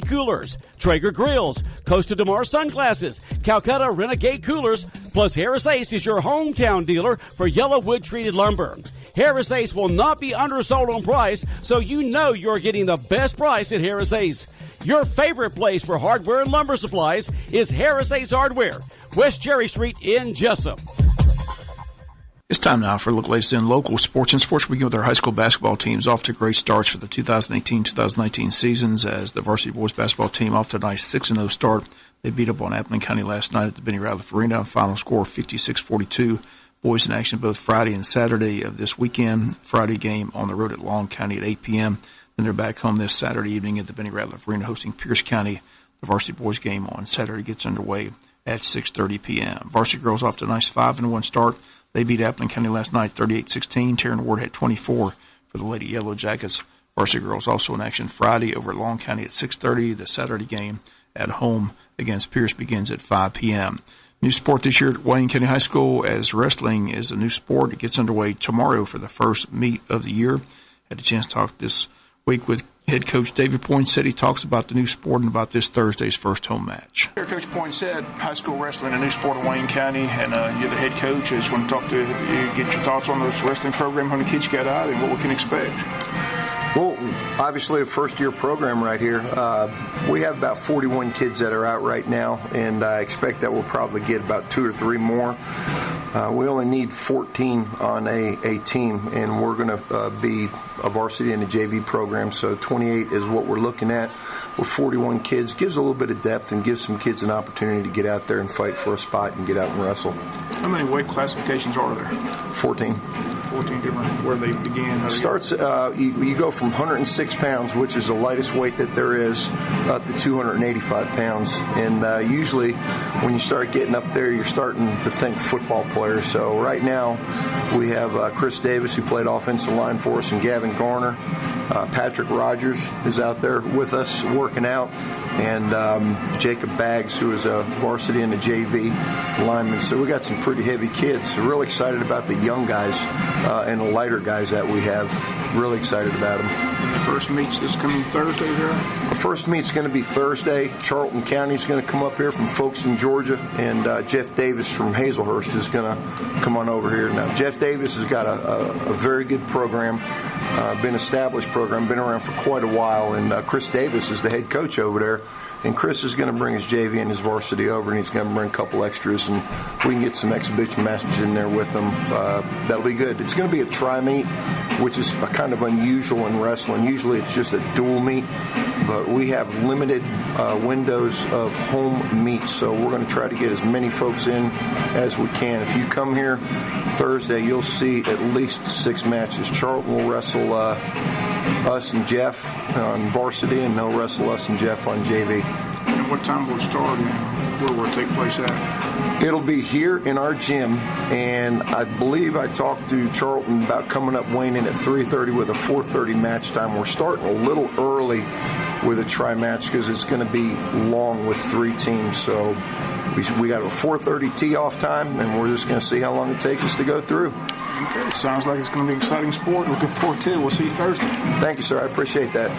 coolers, Traeger grills, Costa de Mar sunglasses, Calcutta Renegade coolers, plus Harris Ace is your hometown dealer for yellow wood treated lumber. Harris Ace will not be undersold on price, so you know you're getting the best price at Harris Ace. Your favorite place for hardware and lumber supplies is Harris Ace Hardware, West Cherry Street in Jesup. It's time now for a look latest in local sports. And sports begin with our high school basketball teams off to great starts for the 2018-2019 seasons as the varsity boys basketball team off to a nice 6-0 start. They beat up on Appleton County last night at the Benny Ratliff Arena. Final score 56-42. Boys in action both Friday and Saturday of this weekend. Friday game on the road at Long County at 8 p.m. Then they're back home this Saturday evening at the Benny Ratliff Arena hosting Pierce County. The varsity boys game on Saturday gets underway at 6:30 p.m. Varsity girls off to a nice 5-1 start. They beat Appleton County last night 38-16. Taryn Ward had 24 for the Lady Yellow Jackets. Varsity girls also in action Friday over at Long County at 6:30. The Saturday game at home against Pierce begins at 5 p.m. New sport this year at Wayne County High School as wrestling is a new sport. It gets underway tomorrow for the first meet of the year. Had a chance to talk this week with head coach David Poinsett. He talks about the new sport and about this Thursday's first home match. Coach Poinsett, high school wrestling, a new sport in Wayne County, and you're the head coach. I just want to talk to you, get your thoughts on this wrestling program, how many kids you got out, and what we can expect. Well, obviously a first-year program right here. We have about 41 kids that are out right now, and I expect that we'll probably get about 2 or 3 more. We only need 14 on a team, and we're going to be a varsity and a JV program, so 28 is what we're looking at. With 41 kids, gives a little bit of depth and gives some kids an opportunity to get out there and fight for a spot and get out and wrestle. How many weight classifications are there? 14. 14 different, where they begin? Starts, you go from 106 pounds, which is the lightest weight that there is, up to 285 pounds. And usually when you start getting up there, you're starting to think football players. So right now we have Chris Davis, who played offensive line for us, and Gavin Garner. Patrick Rogers is out there with us working out, and Jacob Baggs, who is a varsity and a JV lineman. So we got some pretty heavy kids. We're really excited about the young guys and the lighter guys that we have. Really excited about them. And the first meet's this coming Thursday, right? The first meet's going to be Thursday. Charlton County's going to come up here from Folkestone, Georgia, and Jeff Davis from Hazelhurst is going to come on over here. Now, Jeff Davis has got a very good program, been established program, been around for quite a while, and Chris Davis is the head coach over there. And Chris is going to bring his JV and his varsity over, and he's going to bring a couple extras, and we can get some exhibition matches in there with them. That'll be good. It's going to be a tri-meet, which is kind of unusual in wrestling. Usually it's just a dual meet, but we have limited windows of home meets, so we're going to try to get as many folks in as we can. If you come here Thursday, you'll see at least 6 matches. Charlton will wrestle us and Jeff on varsity, and they'll wrestle us and Jeff on JV. And what time will it start, and where will it take place at? It'll be here in our gym, and I believe I talked to Charlton about coming up Wayne in at 3:30 with a 4:30 match time. We're starting a little early with a tri-match because it's going to be long with 3 teams. So we got a 4:30 tee-off time, and we're just going to see how long it takes us to go through. Okay, sounds like it's going to be an exciting sport. Looking forward to it. We'll see you Thursday. Thank you, sir. I appreciate that.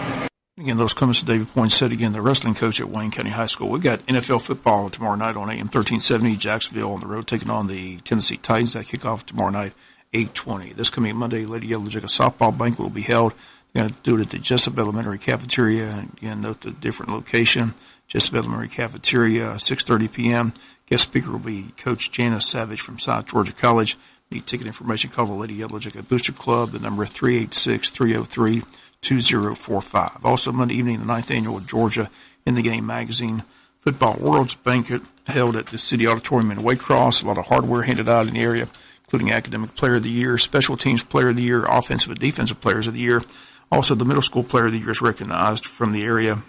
Again, those comments to David Poinsett, again, the wrestling coach at Wayne County High School. We've got NFL football tomorrow night on AM 1370, Jacksonville on the road, taking on the Tennessee Titans. That kickoff tomorrow night, 8:20. This coming Monday, Lady Yellow Jacket softball banquet will be held. They're going to do it at the Jesup Elementary Cafeteria. Again, note the different location. Jesup Elementary Cafeteria, 6:30 p.m. Guest speaker will be Coach Janice Savage from South Georgia College. Need ticket information, call the Lady Yellow Jacket Booster Club. The number is 386-303-2045. Also, Monday evening, the 9th annual Georgia in the Game magazine Football Worlds Banquet held at the City Auditorium in Waycross. A lot of hardware handed out in the area, including Academic Player of the Year, Special Teams Player of the Year, Offensive and Defensive Players of the Year. Also, the Middle School Player of the Year is recognized from the area,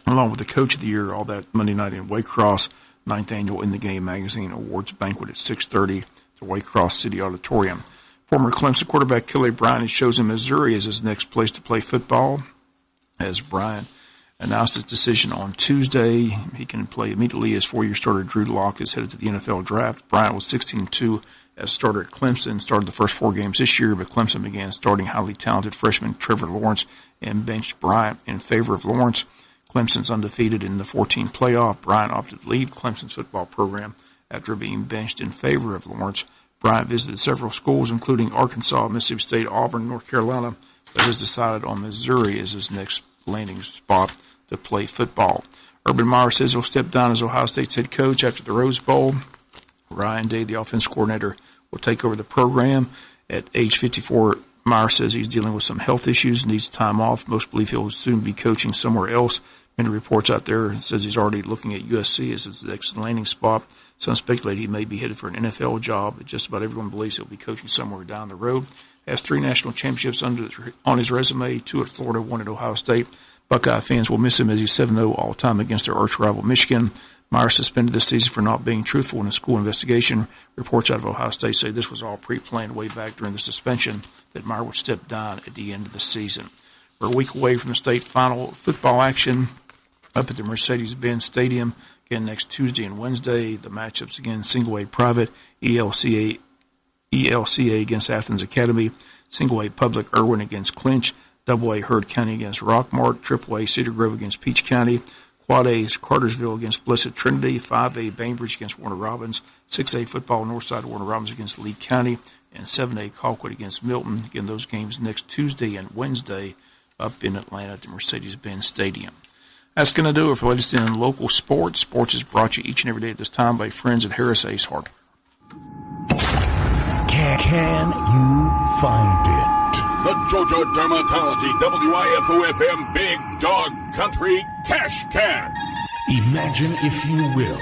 along with the Coach of the Year, all that Monday night in Waycross. 9th annual In the Game magazine awards banquet at 6:30. The Waycross City Auditorium. Former Clemson quarterback Kelly Bryant has chosen Missouri as his next place to play football. As Bryant announced his decision on Tuesday, he can play immediately as 4-year starter Drew Lock is headed to the NFL draft. Bryant was 16-2 as starter at Clemson, started the first 4 games this year, but Clemson began starting highly talented freshman Trevor Lawrence and benched Bryant in favor of Lawrence. Clemson's undefeated in the 14 playoff. Bryant opted to leave Clemson's football program after being benched in favor of Lawrence. Bryant visited several schools, including Arkansas, Mississippi State, Auburn, North Carolina, but has decided on Missouri as his next landing spot to play football. Urban Meyer says he'll step down as Ohio State's head coach after the Rose Bowl. Ryan Day, the offense coordinator, will take over the program. At age 54, Meyer says he's dealing with some health issues, needs time off. Most believe he'll soon be coaching somewhere else. Many reports out there says he's already looking at USC as his next landing spot. Some speculate he may be headed for an NFL job, but just about everyone believes he'll be coaching somewhere down the road. Has 3 national championships on his resume, 2 at Florida, 1 at Ohio State. Buckeye fans will miss him as he's 7-0 all-time against their arch-rival Michigan. Meyer suspended this season for not being truthful in a school investigation. Reports out of Ohio State say this was all pre-planned way back during the suspension, that Meyer would step down at the end of the season. We're a week away from the state final football action up at the Mercedes-Benz Stadium. Again, next Tuesday and Wednesday, the matchups again, single A private, ELCA against Athens Academy, single A public, Irwin against Clinch, double A Heard County against Rockmart, triple A Cedar Grove against Peach County, quad A is Cartersville against Blessed Trinity, 5A Bainbridge against Warner Robins, 6A football Northside Warner Robins against Lee County, and 7A Colquitt against Milton. Again, those games next Tuesday and Wednesday up in Atlanta at the Mercedes-Benz Stadium. That's going to do it for latest in local sports. Sports is brought to you each and every day at this time by friends at Harris Ace Hardware. Can you find it? The Georgia Dermatology WIFO-FM Big Dog Country Cash Can. Imagine, if you will,